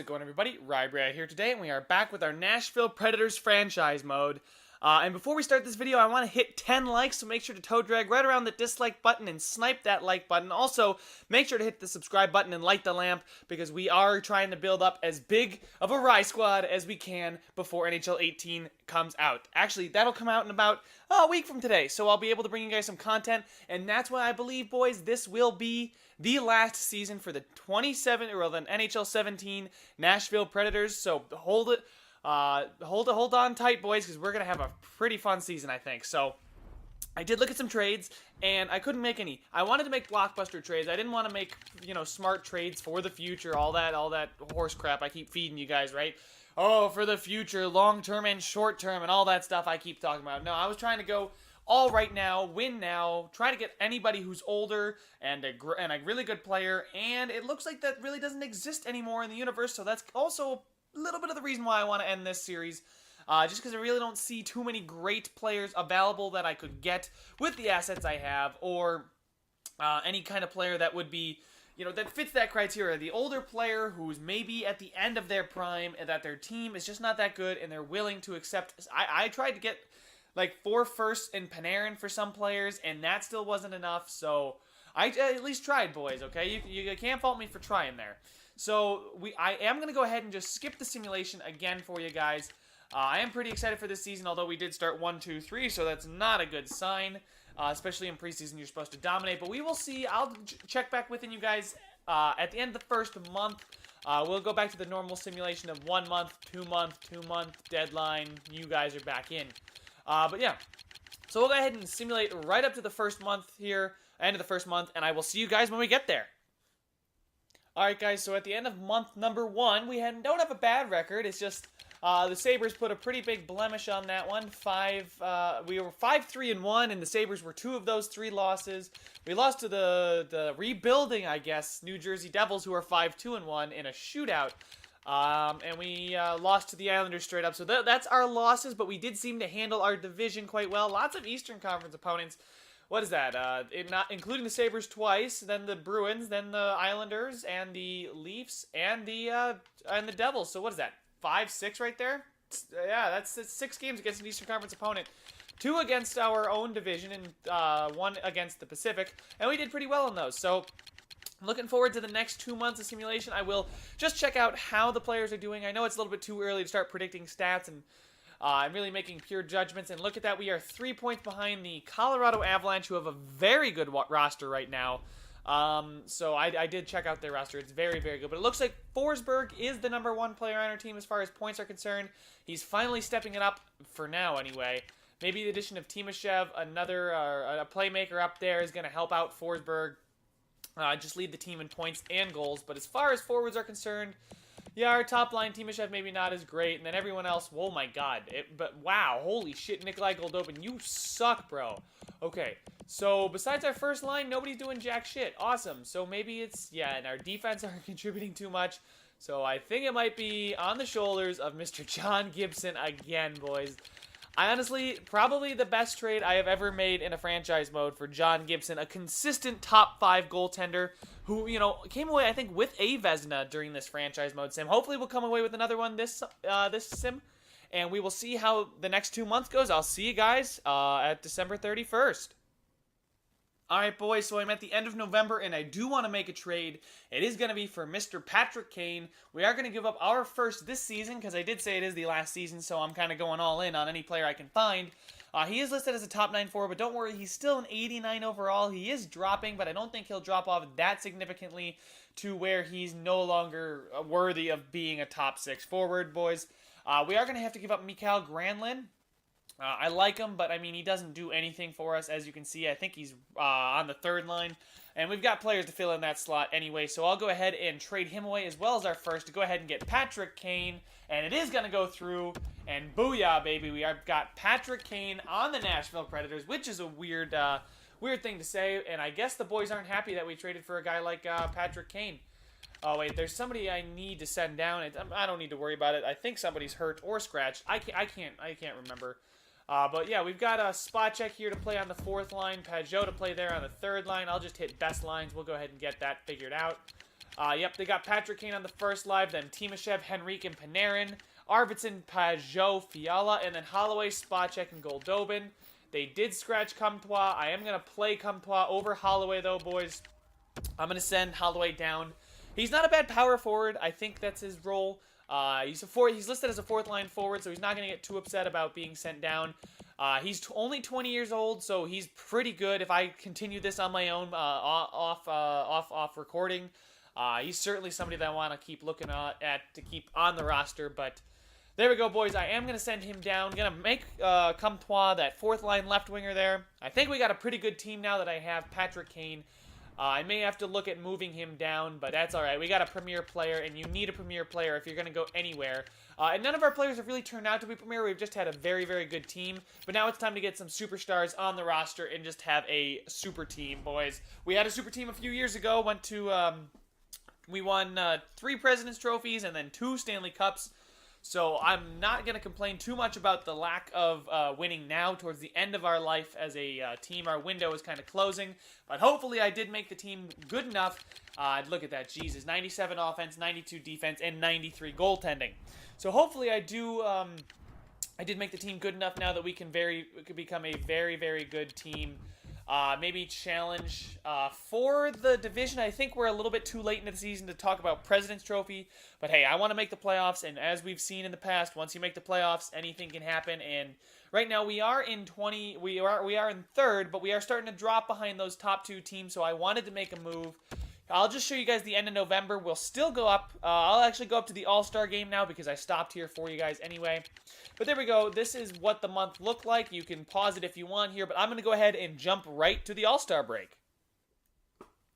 it going, everybody? Rybria here today, and we are back with our Nashville Predators franchise mode. And before we start this video, I want to hit 10 likes, so make sure to toe drag right around the dislike button and snipe that like button. Also, make sure to hit the subscribe button and light the lamp, because we are trying to build up as big of a Rye squad as we can before NHL 18 comes out. Actually, that'll come out in about a week from today, so I'll be able to bring you guys some content, and that's why I believe, boys, this will be the last season for the NHL 17 Nashville Predators. So hold on tight, boys, because we're gonna have a pretty fun season, I think. So I did look at some trades, and I couldn't make any. I wanted to make blockbuster trades. I didn't want to make, smart trades for the future, all that horse crap I keep feeding you guys, right? Oh, for the future, long term and short term, and all that stuff I keep talking about. No, I was trying to go all right now, win now, try to get anybody who's older and a really good player, and it looks like that really doesn't exist anymore in the universe, so that's also a little bit of the reason why I want to end this series, just because I really don't see too many great players available that I could get with the assets I have, or any kind of player that would be, that fits that criteria. The older player who's maybe at the end of their prime and that their team is just not that good and they're willing to accept. I tried to get like 4 firsts in Panarin for some players, and that still wasn't enough, so I at least tried, boys, okay? You can't fault me for trying there. So I am going to go ahead and just skip the simulation again for you guys. I am pretty excited for this season, although we did start 1-2-3, so that's not a good sign, especially in preseason. You're supposed to dominate, but we will see. I'll check back with you guys at the end of the first month. We'll go back to the normal simulation of 1 month, 2 month, 2 month deadline. You guys are back in. But yeah, so we'll go ahead and simulate right up to the first month here, end of the first month, and I will see you guys when we get there. Alright guys, so at the end of month number 1, we don't have a bad record. It's just the Sabres put a pretty big blemish on that one. We were 5-3-1, and the Sabres were 2 of those 3 losses. We lost to the rebuilding, I guess, New Jersey Devils, who are 5-2-1 in a shootout. And we lost to the Islanders straight up. So that's our losses, but we did seem to handle our division quite well. Lots of Eastern Conference opponents. What is that? Not including the Sabres twice, then the Bruins, then the Islanders, and the Leafs, and the Devils. So what is that? 5-6 right there? Yeah, that's 6 games against an Eastern Conference opponent. 2 against our own division, and 1 against the Pacific. And we did pretty well in those. So I'm looking forward to the next 2 months of simulation. I will just check out how the players are doing. I know it's a little bit too early to start predicting stats, and I'm really making pure judgments. And look at that, we are 3 points behind the Colorado Avalanche, who have a very good roster right now. So I did check out their roster. It's very, very good. But it looks like Forsberg is the #1 player on our team as far as points are concerned. He's finally stepping it up for now, anyway. Maybe the addition of Timoshev, another a playmaker up there, is going to help out Forsberg. Just lead the team in points and goals. But as far as forwards are concerned, yeah, our top line, Timoshev, maybe not as great. And then everyone else, oh my god. But wow, holy shit, Nikolai Goldobin, you suck, bro. Okay, so besides our first line, nobody's doing jack shit. Awesome. So maybe it's, yeah, and our defense aren't contributing too much. So I think it might be on the shoulders of Mr. John Gibson again, boys. I honestly, probably the best trade I have ever made in a franchise mode for John Gibson, a consistent top 5 goaltender who, came away, I think, with a Vezina during this franchise mode sim. Hopefully we'll come away with another one this sim, and we will see how the next 2 months goes. I'll see you guys at December 31st. Alright, boys, so I'm at the end of November, and I do want to make a trade. It is going to be for Mr. Patrick Kane. We are going to give up our first this season, because I did say it is the last season, so I'm kind of going all in on any player I can find. He is listed as a top 9 forward, but don't worry, he's still an 89 overall. He is dropping, but I don't think he'll drop off that significantly to where he's no longer worthy of being a top 6 forward, boys. We are going to have to give up Mikael Granlund. I like him, but I mean, he doesn't do anything for us. As you can see, I think he's on the 3rd line, and we've got players to fill in that slot anyway, so I'll go ahead and trade him away as well as our first to go ahead and get Patrick Kane, and it is going to go through, and booyah, baby, we have got Patrick Kane on the Nashville Predators, which is a weird thing to say, and I guess the boys aren't happy that we traded for a guy like Patrick Kane. Oh, wait, there's somebody I need to send down. I don't need to worry about it. I think somebody's hurt or scratched. I can't remember. But yeah, we've got a spot check here to play on the 4th line, Pajot to play there on the 3rd line. I'll just hit best lines. We'll go ahead and get that figured out. Yep, they got Patrick Kane on the first line, then Timoshev, Henrique, and Panarin, Arvidsson, Pajot, Fiala, and then Holloway, Spacek, and Goldobin. They did scratch Comtois. I am going to play Comtois over Holloway, though, boys. I'm going to send Holloway down. He's not a bad power forward. I think that's his role. He's listed as a fourth-line forward, so he's not going to get too upset about being sent down. He's only 20 years old, so he's pretty good. If I continue this on my own off recording, he's certainly somebody that I want to keep looking at to keep on the roster, but there we go, boys. I am going to send him down. Going to make Comtois that fourth-line left winger there. I think we got a pretty good team now that I have Patrick Kane. I may have to look at moving him down, but that's all right. We got a premier player, and you need a premier player if you're going to go anywhere. And none of our players have really turned out to be premier. We've just had a very, very good team. But now it's time to get some superstars on the roster and just have a super team, boys. We had a super team a few years ago. We won 3 President's Trophies and then 2 Stanley Cups. So I'm not going to complain too much about the lack of winning now towards the end of our life as a team. Our window is kind of closing, but hopefully I did make the team good enough. Look at that, Jesus, 97 offense, 92 defense, and 93 goaltending. So hopefully I did make the team good enough now that we could become a very, very good team. Maybe challenge for the division. I think we're a little bit too late into the season to talk about President's Trophy, but hey, I want to make the playoffs, and as we've seen in the past, once you make the playoffs, anything can happen. And right now we are in third, but we are starting to drop behind those top 2 teams. So I wanted to make a move. I'll just show you guys the end of November. We'll still go up. I'll actually go up to the All-Star game now because I stopped here for you guys anyway. But there we go. This is what the month looked like. You can pause it if you want here, but I'm going to go ahead and jump right to the All-Star break.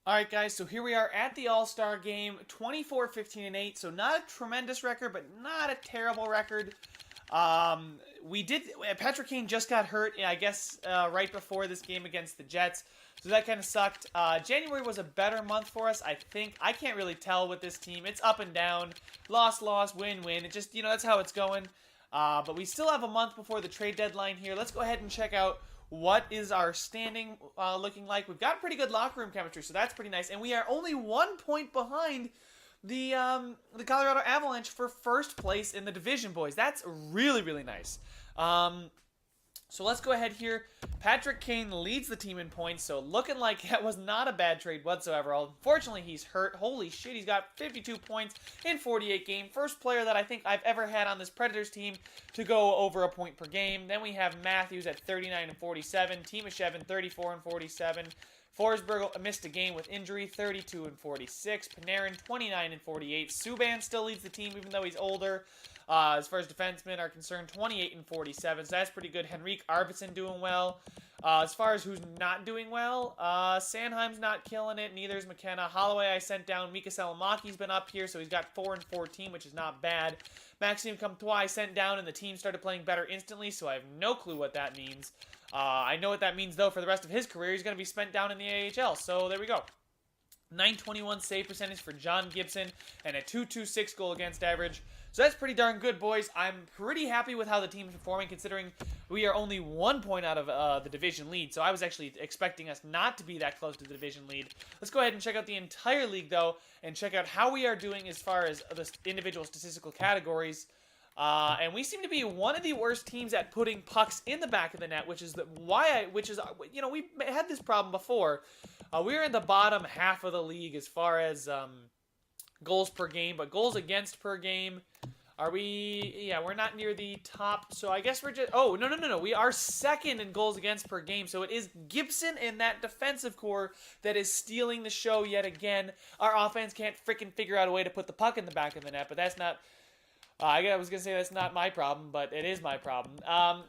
Alright guys, so here we are at the All-Star game, 24, 15, and 8. So not a tremendous record, but not a terrible record. Patrick Kane just got hurt, I guess, right before this game against the Jets. So that kind of sucked. January was a better month for us, I think. I can't really tell with this team. It's up and down. Loss, loss, win, win. It just, that's how it's going. But we still have a month before the trade deadline here. Let's go ahead and check out what is our standing looking like. We've got pretty good locker room chemistry, so that's pretty nice. And we are only 1 point behind the Colorado Avalanche for first place in the division, boys. That's really, really nice. So let's go ahead here. Patrick Kane leads the team in points, so looking like that was not a bad trade whatsoever. Unfortunately, he's hurt. Holy shit, he's got 52 points in 48 games. First player that I think I've ever had on this Predators team to go over a point per game. Then we have Matthews at 39 and 47, Timoshev at 34 and 47, Forsberg missed a game with injury, 32 and 46, Panarin 29 and 48. Subban still leads the team even though he's older. As far as defensemen are concerned, 28 and 47, so that's pretty good. Henrique, Arvidsson doing well. As far as who's not doing well, Sanheim's not killing it, neither is McKenna. Holloway I sent down. Mika Salamaki's been up here, so he's got 4 and 14, which is not bad. Maxime Comtois I sent down, and the team started playing better instantly, so I have no clue what that means. I know what that means, though, for the rest of his career. He's going to be spent down in the AHL, so there we go. 921 save percentage for John Gibson, and a 226 goal against average. So that's pretty darn good, boys. I'm pretty happy with how the team's performing, considering we are only 1 point out of the division lead. So I was actually expecting us not to be that close to the division lead. Let's go ahead and check out the entire league, though, and check out how we are doing as far as the individual statistical categories. And we seem to be one of the worst teams at putting pucks in the back of the net, we've had this problem before. We're in the bottom half of the league as far as goals per game, but goals against per game, we're not near the top, so I guess we're just, no, we are second in goals against per game, so it is Gibson and that defensive core that is stealing the show yet again. Our offense can't freaking figure out a way to put the puck in the back of the net, but that's not, I was going to say that's not my problem, but it is my problem.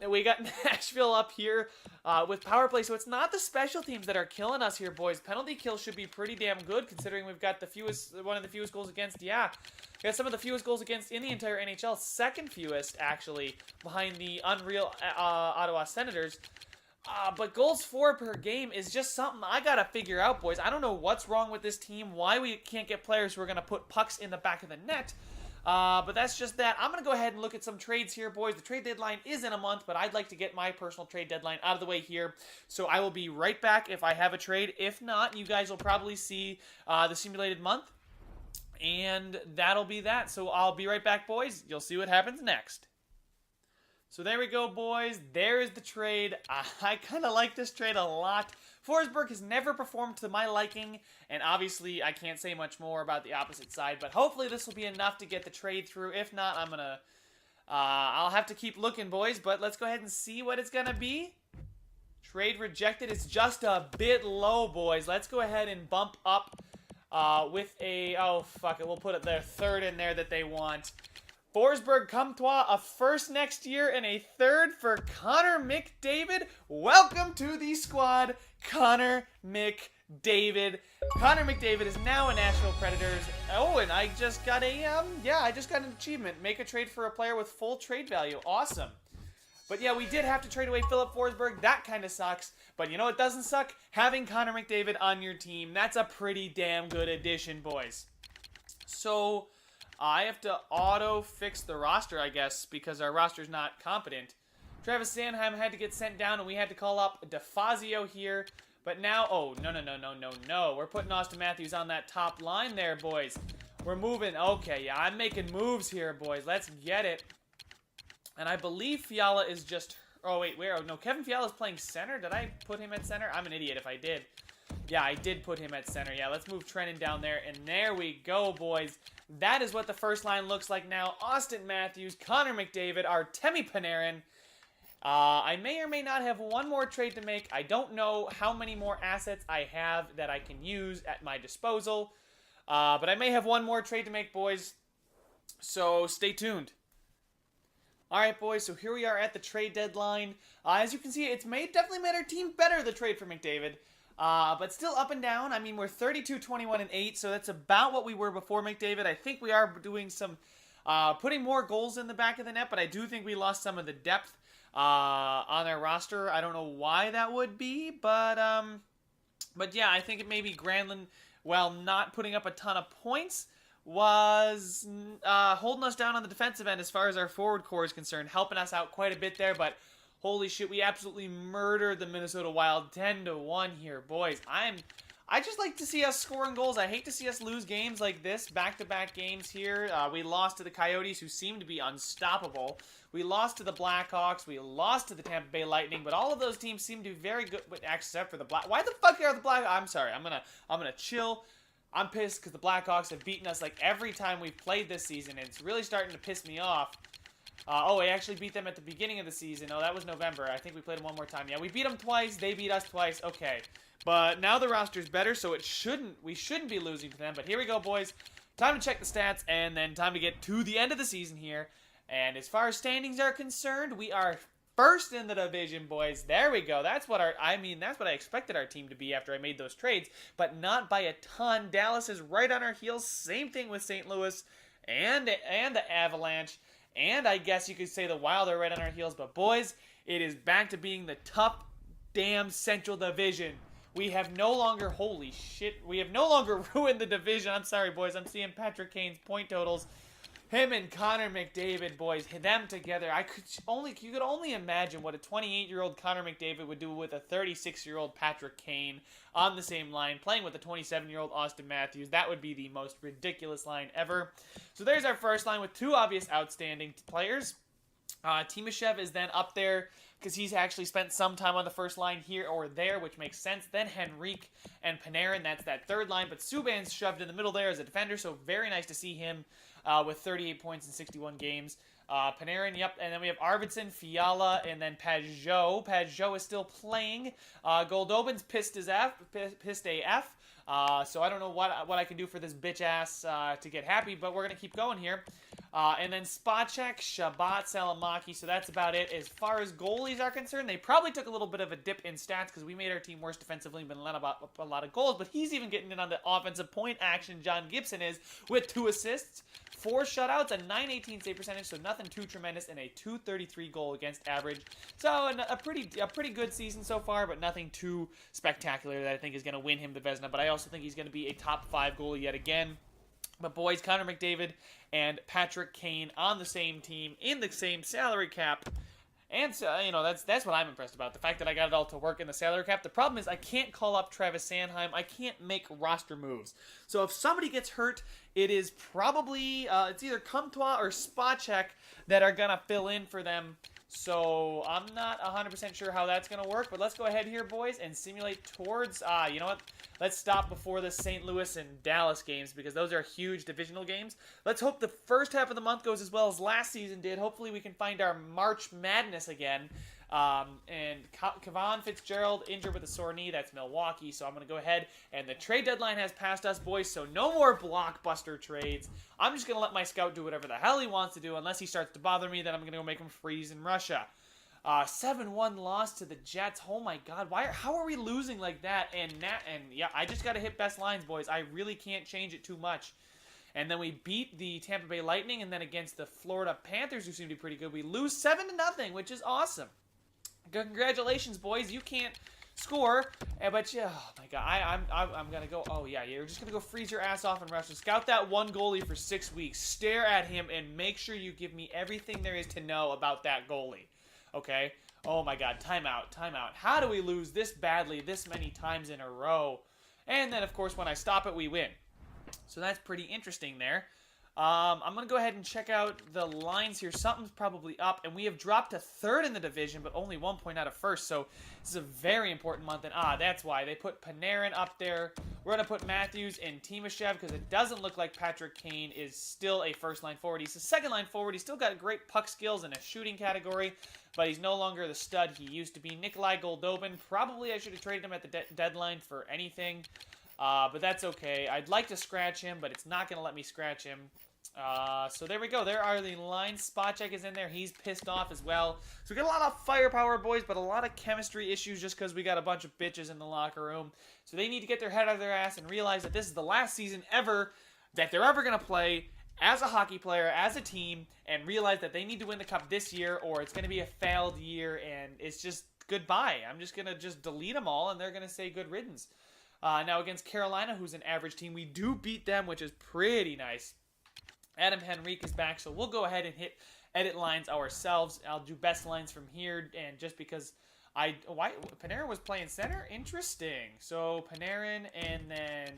We got Nashville up here with power play, so it's not the special teams that are killing us here, boys. Penalty kills should be pretty damn good, considering we've got one of the fewest goals against. Yeah, we got some of the fewest goals against in the entire NHL. Second fewest, actually, behind the unreal Ottawa Senators. But goals for per game is just something I got to figure out, boys. I don't know what's wrong with this team, why we can't get players who are going to put pucks in the back of the net. But that's just that. I'm going to go ahead and look at some trades here, boys. The trade deadline is in a month, but I'd like to get my personal trade deadline out of the way here. So I will be right back if I have a trade. If not, you guys will probably see the simulated month. And that'll be that. So I'll be right back, boys. You'll see what happens next. So there we go, boys. There is the trade. I kind of like this trade a lot. Forsberg has never performed to my liking, and obviously I can't say much more about the opposite side, but hopefully this will be enough to get the trade through. If not, I'll have to keep looking, boys, but let's go ahead and see what it's gonna be. Trade rejected. It's just a bit low, boys. Let's go ahead and bump up with a, oh, fuck it, we'll put it their third in there that they want. Forsberg, Comtois, a first next year, and a third for Connor McDavid. Welcome to the squad, Connor McDavid. Connor McDavid is now a Nashville Predators. Oh, and I just got a, I just got an achievement. Make a trade for a player with full trade value. Awesome. But yeah, we did have to trade away Philip Forsberg. That kind of sucks. But you know what doesn't suck? Having Connor McDavid on your team. That's a pretty damn good addition, boys. So I have to auto-fix the roster, I guess, because our roster's not competent. Travis Sanheim had to get sent down, and we had to call up DeFazio here. But now, oh, no. We're putting Austin Matthews on that top line there, boys. We're moving. Okay, yeah, I'm making moves here, boys. Let's get it. And I believe Fiala is just... Oh, wait, where? Oh, no, Kevin Fiala is playing center. Did I put him at center? I'm an idiot if I did. Yeah, I did put him at center. Yeah, let's move Trennan down there. And there we go, boys. That is what the first line looks like now. Austin Matthews, Connor McDavid, Artemi Panarin. I may or may not have one more trade to make. I don't know how many more assets I have that I can use at my disposal. But I may have one more trade to make, boys. So stay tuned. Alright, boys, so here we are at the trade deadline. As you can see, it's definitely made our team better, the trade for McDavid. But still up and down. I mean, we're 32, 21, and 8, so that's about what we were before McDavid. I think we are doing some, putting more goals in the back of the net, but I do think we lost some of the depth on our roster. I don't know why that would be, but yeah, I think it may be Granlund, while not putting up a ton of points, was holding us down on the defensive end as far as our forward core is concerned, helping us out quite a bit there, but holy shit, we absolutely murdered the Minnesota Wild 10-1 here, boys. I just like to see us scoring goals. I hate to see us lose games like this, back-to-back games here. We lost to the Coyotes, who seem to be unstoppable. We lost to the Blackhawks. We lost to the Tampa Bay Lightning, but all of those teams seem to be very good, except for the Black. Why the fuck are the Blackhawks? I'm sorry. I'm gonna chill. I'm pissed because the Blackhawks have beaten us like every time we've played this season, and it's really starting to piss me off. Oh, I actually beat them at the beginning of the season. Oh, that was November. I think we played them one more time. Yeah, we beat them twice. They beat us twice. Okay. But now the roster's better, so we shouldn't be losing to them. But here we go, boys. Time to check the stats, and then time to get to the end of the season here. And as far as standings are concerned, we are first in the division, boys. There we go. That's what that's what I expected our team to be after I made those trades, but not by a ton. Dallas is right on our heels. Same thing with St. Louis and the Avalanche. And I guess you could say the Wild are right on our heels. But, boys, it is back to being the top damn Central Division. We have no longer, holy shit, we have no longer ruined the division. I'm sorry, boys. I'm seeing Patrick Kane's point totals. Him and Connor McDavid, boys, them together. You could only imagine what a 28-year-old Connor McDavid would do with a 36-year-old Patrick Kane on the same line, playing with a 27-year-old Austin Matthews. That would be the most ridiculous line ever. So there's our first line with two obvious outstanding players. Timoshev is then up there because he's actually spent some time on the first line here or there, which makes sense. Then Henrique and Panarin, that's that third line. But Subban's shoved in the middle there as a defender, so very nice to see him with 38 points in 61 games. Panarin, yep, and then we have Arvidsson, Fiala, and then Pajot. Pajot is still playing. Goldobin's pissed AF. So I don't know what I can do for this bitch ass to get happy, but we're gonna keep going here. And then Spacek, Shabbat, Salamaki. So that's about it. As far as goalies are concerned, they probably took a little bit of a dip in stats because we made our team worse defensively and let up a lot of goals. But he's even getting in on the offensive point action. John Gibson is with 2 assists, 4 shutouts, a .918 save percentage. So nothing too tremendous, and a .233 goal against average. So a pretty good season so far, but nothing too spectacular that I think is going to win him the Vezina. But I also think he's going to be a top 5 goalie yet again. But boys, Connor McDavid and Patrick Kane on the same team, in the same salary cap, And so, you know, that's what I'm impressed about. The fact that I got it all to work in the salary cap. The problem is I can't call up Travis Sanheim. I can't make roster moves. So if somebody gets hurt, it is probably it's either Comtois or Spacek that are gonna fill in for them. So I'm not 100% sure how that's gonna work. But let's go ahead here, boys, and simulate towards. You know what? Let's stop before the St. Louis and Dallas games because those are huge divisional games. Let's hope the first half of the month goes as well as last season did. Hopefully we can find our March Madness again. And Kevon Fitzgerald injured with a sore knee. That's Milwaukee. So I'm going to go ahead. And the trade deadline has passed us, boys. So no more blockbuster trades. I'm just going to let my scout do whatever the hell he wants to do. Unless he starts to bother me, then I'm going to go make him freeze in Russia. 7-1 loss to the Jets. Oh my God, how are we losing like that? And yeah, I just got to hit best lines, boys. I really can't change it too much. And then we beat the Tampa Bay Lightning, and then against the Florida Panthers, who seem to be pretty good, we lose 7-0, which is awesome. Congratulations, boys. You can't score, but yeah, oh my God, I'm gonna go. Oh yeah, you're just gonna go freeze your ass off in Russia. Scout that one goalie for 6 weeks. Stare at him and make sure you give me everything there is to know about that goalie. Okay? Oh my God, timeout, timeout. How do we lose this badly this many times in a row? And then, of course, when I stop it, we win. So that's pretty interesting there. I'm going to go ahead and check out the lines here. Something's probably up, and we have dropped to third in the division, but only 1 point out of first, so this is a very important month, and that's why. They put Panarin up there. We're going to put Matthews and Timoshev because it doesn't look like Patrick Kane is still a first-line forward. He's a second-line forward. He's still got great puck skills in a shooting category, but he's no longer the stud he used to be. Nikolai Goldobin, probably I should have traded him at the deadline for anything, but that's okay. I'd like to scratch him, but it's not going to let me scratch him. So there we go. There are the lines. Spacek is in there. He's pissed off as well. So we got a lot of firepower, boys, but a lot of chemistry issues just because we got a bunch of bitches in the locker room. So they need to get their head out of their ass and realize that this is the last season ever that they're ever going to play as a hockey player, as a team, and realize that they need to win the cup this year or it's going to be a failed year and it's just goodbye. I'm just going to just delete them all and they're going to say good riddance. Now against Carolina, who's an average team, we do beat them, which is pretty nice. Adam Henrique is back, so we'll go ahead and hit edit lines ourselves. I'll do best lines from here, and just because Panarin was playing center? Interesting. So Panarin and then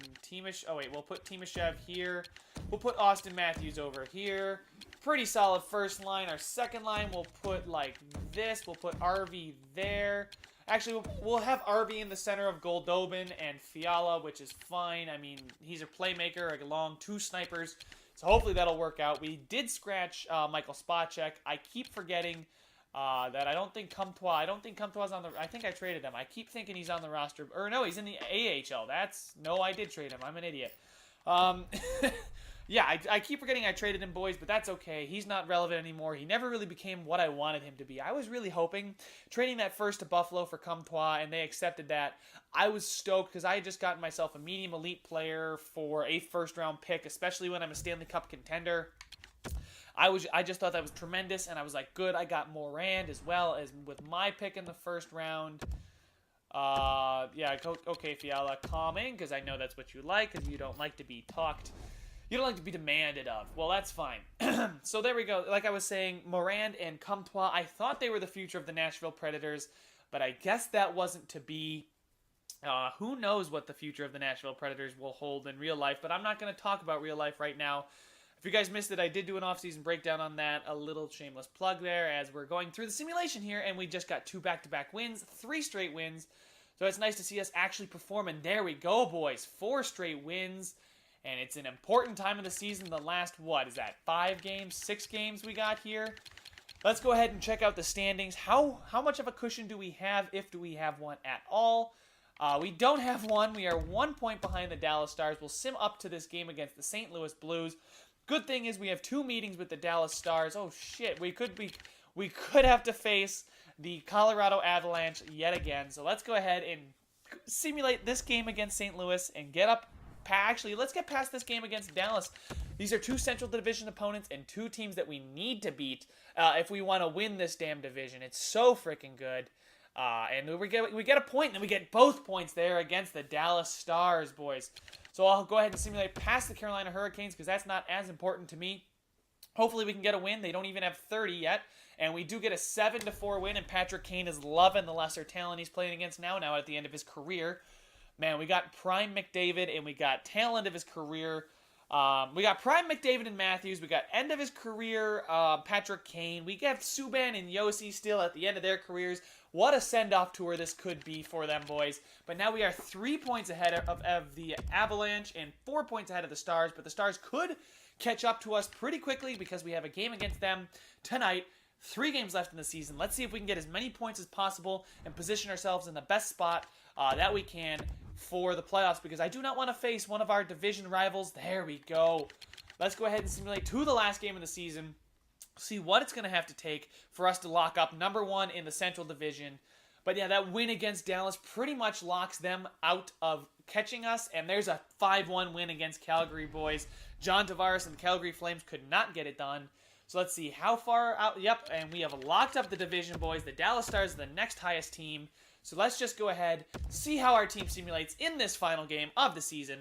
we'll put Timoshev here. We'll put Austin Matthews over here. Pretty solid first line. Our second line, we'll put like this. We'll put RV there. Actually, we'll have RV in the center of Goldobin and Fiala, which is fine. I mean, he's a playmaker along two snipers. So hopefully that'll work out. We did scratch Michael Spacek. I keep forgetting that I don't think Comtois is on the... I think I traded him. I keep thinking he's on the roster. Or no, he's in the AHL. No, I did trade him. I'm an idiot. Yeah, I keep forgetting I traded him, boys, but that's okay. He's not relevant anymore. He never really became what I wanted him to be. I was really hoping, trading that first to Buffalo for Comtois, and they accepted that. I was stoked because I had just gotten myself a medium elite player for a first-round pick, especially when I'm a Stanley Cup contender. I just thought that was tremendous, and I was like, good, I got Morand as well as with my pick in the first round. Yeah, okay, Fiala, calming, because I know that's what you like, because you don't like to be talked. You don't like to be demanded of. Well, that's fine. So there we go. Like I was saying, Morand and Comtois, I thought they were the future of the Nashville Predators, but I guess that wasn't to be. Who knows what the future of the Nashville Predators will hold in real life, but I'm not going to talk about real life right now. If you guys missed it, I did do an off-season breakdown on that. A little shameless plug there as we're going through the simulation here, and we just got 2 back-to-back wins, 3 straight wins. So it's nice to see us actually perform, and there we go, boys. 4 straight wins. And it's an important time of the season. The last, 5 games, 6 games we got here? Let's go ahead and check out the standings. How much of a cushion do we have, if do we have one at all? We don't have one. We are 1 point behind the Dallas Stars. We'll sim up to this game against the St. Louis Blues. Good thing is we have 2 meetings with the Dallas Stars. Oh, shit. We could have to face the Colorado Avalanche yet again. So let's go ahead and simulate this game against St. Louis and get up. Actually, let's get past this game against Dallas. These are 2 Central Division opponents and 2 teams that we need to beat if we want to win this damn division. It's so freaking good. And we get a point, and then we get both points there against the Dallas Stars, boys. So I'll go ahead and simulate past the Carolina Hurricanes because that's not as important to me. Hopefully we can get a win. They don't even have 30 yet. And we do get a 7-4 win, and Patrick Kane is loving the lesser talent he's playing against now at the end of his career. Man, we got prime McDavid, and we got talent of his career. We got prime McDavid and Matthews. We got end of his career, Patrick Kane. We get Subban and Yossi still at the end of their careers. What a send-off tour this could be for them, boys. But now we are 3 points ahead of the Avalanche and 4 points ahead of the Stars. But the Stars could catch up to us pretty quickly because we have a game against them tonight. 3 games left in the season. Let's see if we can get as many points as possible and position ourselves in the best spot that we can for the playoffs, because I do not want to face one of our division rivals. There we go. Let's go ahead and simulate to the last game of the season. See what it's going to have to take for us to lock up number 1 in the Central Division. But yeah, that win against Dallas pretty much locks them out of catching us. And there's a 5-1 win against Calgary, boys. John Tavares and the Calgary Flames could not get it done. So let's see how far out. Yep, and we have locked up the division, boys. The Dallas Stars are the next highest team. So let's just go ahead, see how our team simulates in this final game of the season.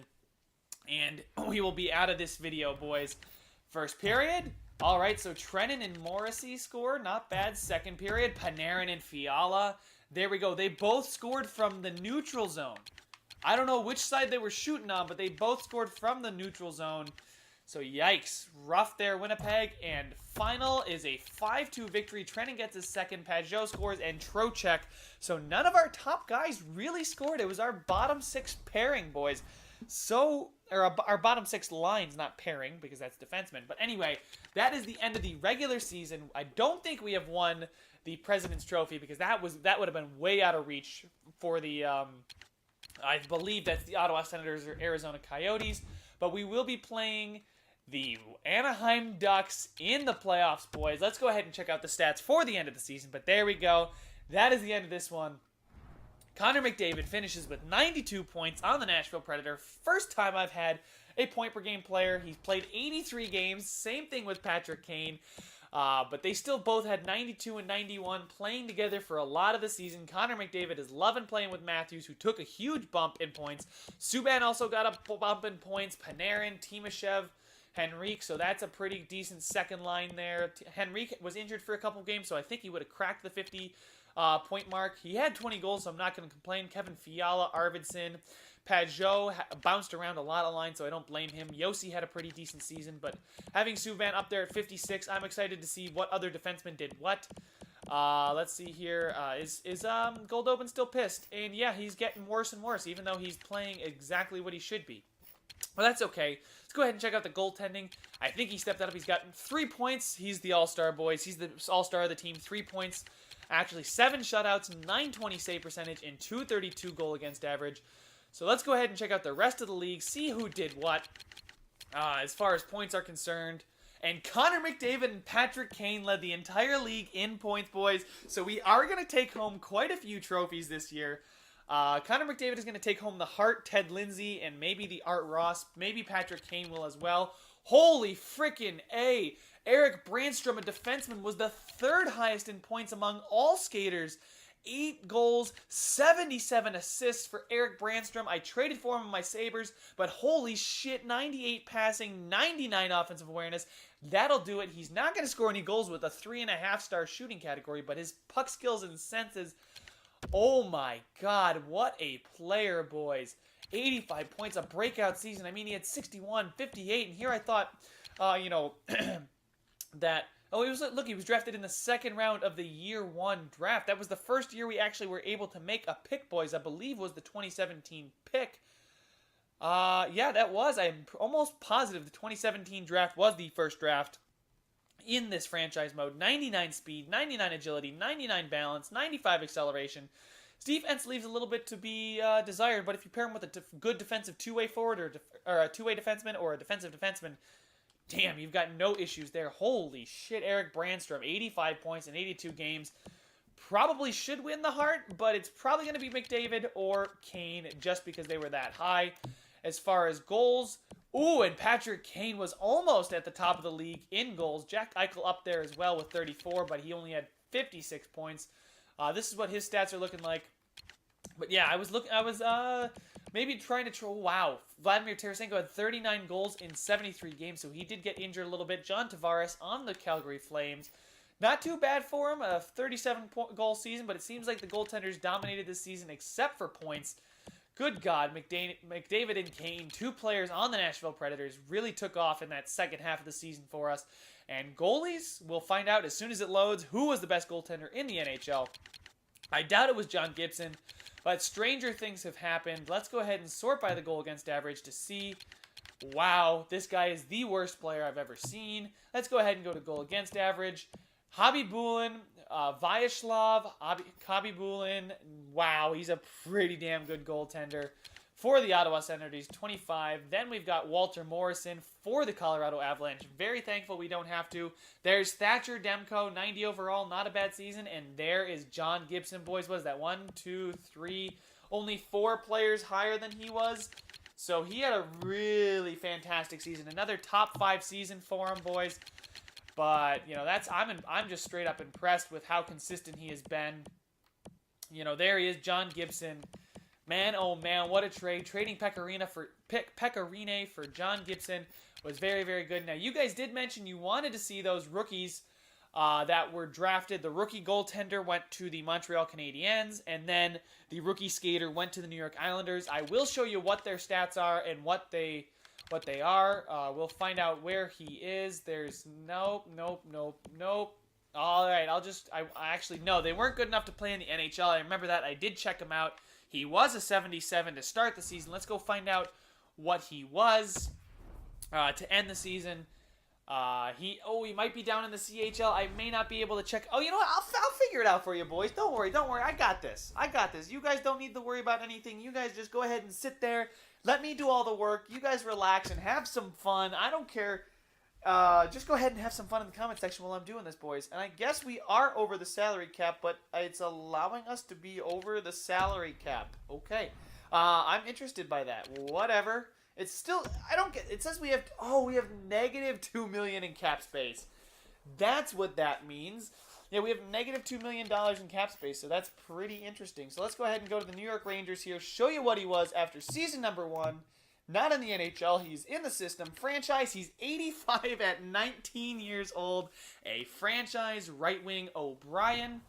And we will be out of this video, boys. First period. All right, so Trennan and Morrissey scored. Not bad. Second period, Panarin and Fiala. There we go. They both scored from the neutral zone. I don't know which side they were shooting on, but they both scored from the neutral zone. So yikes. Rough there, Winnipeg. And final is a 5-2 victory. Trennan gets his second. Pajot scores, and Trocheck. So none of our top guys really scored. It was our bottom 6 pairing, boys. So, or our bottom 6 lines, not pairing, because that's defensemen. But anyway, that is the end of the regular season. I don't think we have won the President's Trophy, because that would have been way out of reach for the, I believe that's the Ottawa Senators or Arizona Coyotes. But we will be playing the Anaheim Ducks in the playoffs, boys. Let's go ahead and check out the stats for the end of the season. But there we go. That is the end of this one. Connor McDavid finishes with 92 points on the Nashville Predator. First time I've had a point-per-game player. He's played 83 games. Same thing with Patrick Kane. But they still both had 92 and 91 playing together for a lot of the season. Connor McDavid is loving playing with Matthews, who took a huge bump in points. Subban also got a bump in points. Panarin, Timoshev, Henrique, so that's a pretty decent second line there. Henrique was injured for a couple games, so I think he would have cracked the 50-point mark. He had 20 goals, so I'm not going to complain. Kevin Fiala, Arvidsson, Pajot bounced around a lot of lines, so I don't blame him. Yossi had a pretty decent season, but having Subban up there at 56, I'm excited to see what other defensemen did what. Let's see here. Is Goldobin still pissed? And yeah, he's getting worse and worse, even though he's playing exactly what he should be. Well, that's okay. Let's go ahead and check out the goaltending. I think he stepped up. He's gotten 3 points. He's the all-star, boys. He's the all-star of the team. 3 points. Actually, 7 shutouts, 920 save percentage, and 232 goal against average. So let's go ahead and check out the rest of the league, see who did what as far as points are concerned. And Connor McDavid and Patrick Kane led the entire league in points, boys. So we are going to take home quite a few trophies this year. Connor McDavid is going to take home the Hart, Ted Lindsay, and maybe the Art Ross. Maybe Patrick Kane will as well. Holy frickin' A! Eric Brandstrom, a defenseman, was the 3rd highest in points among all skaters. 8 goals, 77 assists for Eric Brandstrom. I traded for him in my Sabres, but holy shit, 98 passing, 99 offensive awareness. That'll do it. He's not going to score any goals with a 3.5-star shooting category, but his puck skills and senses, oh my god, what a player, boys. 85 points, a breakout season. I mean, he had 61, 58, and here I thought, that... Oh, he was drafted in the 2nd round of the year 1 draft. That was the first year we actually were able to make a pick, boys. I believe was the 2017 pick. Yeah, that was. I'm almost positive the 2017 draft was the first draft in this franchise mode. 99 speed, 99 agility, 99 balance, 95 acceleration. His defense leaves a little bit to be desired, but if you pair him with a good defensive two-way forward or a two-way defenseman or a defensive defenseman, damn, you've got no issues there. Holy shit, Eric Brandstrom, 85 points in 82 games. Probably should win the Hart, but it's probably going to be McDavid or Kane just because they were that high. As far as goals, ooh, and Patrick Kane was almost at the top of the league in goals. Jack Eichel up there as well with 34, but he only had 56 points. This is what his stats are looking like. But yeah, I was maybe trying to troll. Wow, Vladimir Tarasenko had 39 goals in 73 games, so he did get injured a little bit. John Tavares on the Calgary Flames Not too bad for him, a 37-goal season, but it seems like the goaltenders dominated this season except for points. Good God, McDavid and Kane, two players on the Nashville Predators, really took off in that second half of the season for us. And goalies, we'll find out as soon as it loads who was the best goaltender in the NHL. I doubt it was John Gibson, but stranger things have happened. Let's go ahead and sort by the goal against average to see. Wow, this guy is the worst player I've ever seen. Let's go ahead and go to goal against average. Hobby Bulin, Vyacheslav, Khabibulin. Wow, he's a pretty damn good goaltender for the Ottawa Senators, 25. Then we've got Walter Morrison for the Colorado Avalanche. Very thankful we don't have to. There's Thatcher Demko, 90 overall, not a bad season. And there is John Gibson, boys. What is that? 1, 2, 3. Only 4 players higher than he was. So he had a really fantastic season. Another top 5 season for him, boys. But, you know, I'm just straight up impressed with how consistent he has been. You know, there he is, John Gibson. Man, oh man, what a trade. Trading Pecorine for John Gibson was very, very good. Now, you guys did mention you wanted to see those rookies that were drafted. The rookie goaltender went to the Montreal Canadiens, and then the rookie skater went to the New York Islanders. I will show you what their stats are and what they are. We'll find out where he is. There's nope. All right, I actually, no, they weren't good enough to play in the NHL. I remember that. I did check him out. He was a 77 to start the season. Let's go find out what he was to end the season. He might be down in the CHL. I may not be able to check. Oh, you know what? I'll figure it out for you, boys. Don't worry. I got this. You guys don't need to worry about anything. You guys just go ahead and sit there. Let me do all the work. You guys relax and have some fun. I don't care. Just go ahead and have some fun in the comment section while I'm doing this, boys. And I guess we are over the salary cap, but it's allowing us to be over the salary cap. Okay. I'm interested by that. Whatever. It's still, I don't get, it says we have negative $2 million in cap space. That's what that means. Yeah, we have negative $2 million in cap space, so that's pretty interesting. So let's go ahead and go to the New York Rangers here, show you what he was after season number 1. Not in the NHL, he's in the system. Franchise, he's 85 at 19 years old. A franchise right wing O'Brien.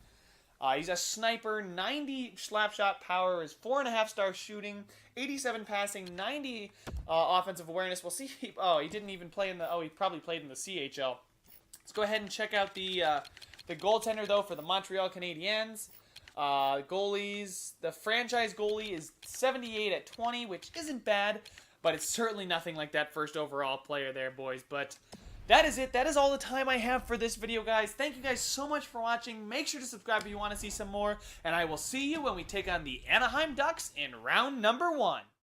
He's a sniper, 90 slapshot power, is 4.5-star shooting, 87 passing, 90 offensive awareness. We'll see. He didn't even play in the. Oh, he probably played in the CHL. Let's go ahead and check out the goaltender though for the Montreal Canadiens. Goalies. The franchise goalie is 78 at 20, which isn't bad, but it's certainly nothing like that first overall player there, boys. But that is it. That is all the time I have for this video, guys. Thank you guys so much for watching. Make sure to subscribe if you want to see some more. And I will see you when we take on the Anaheim Ducks in round number 1.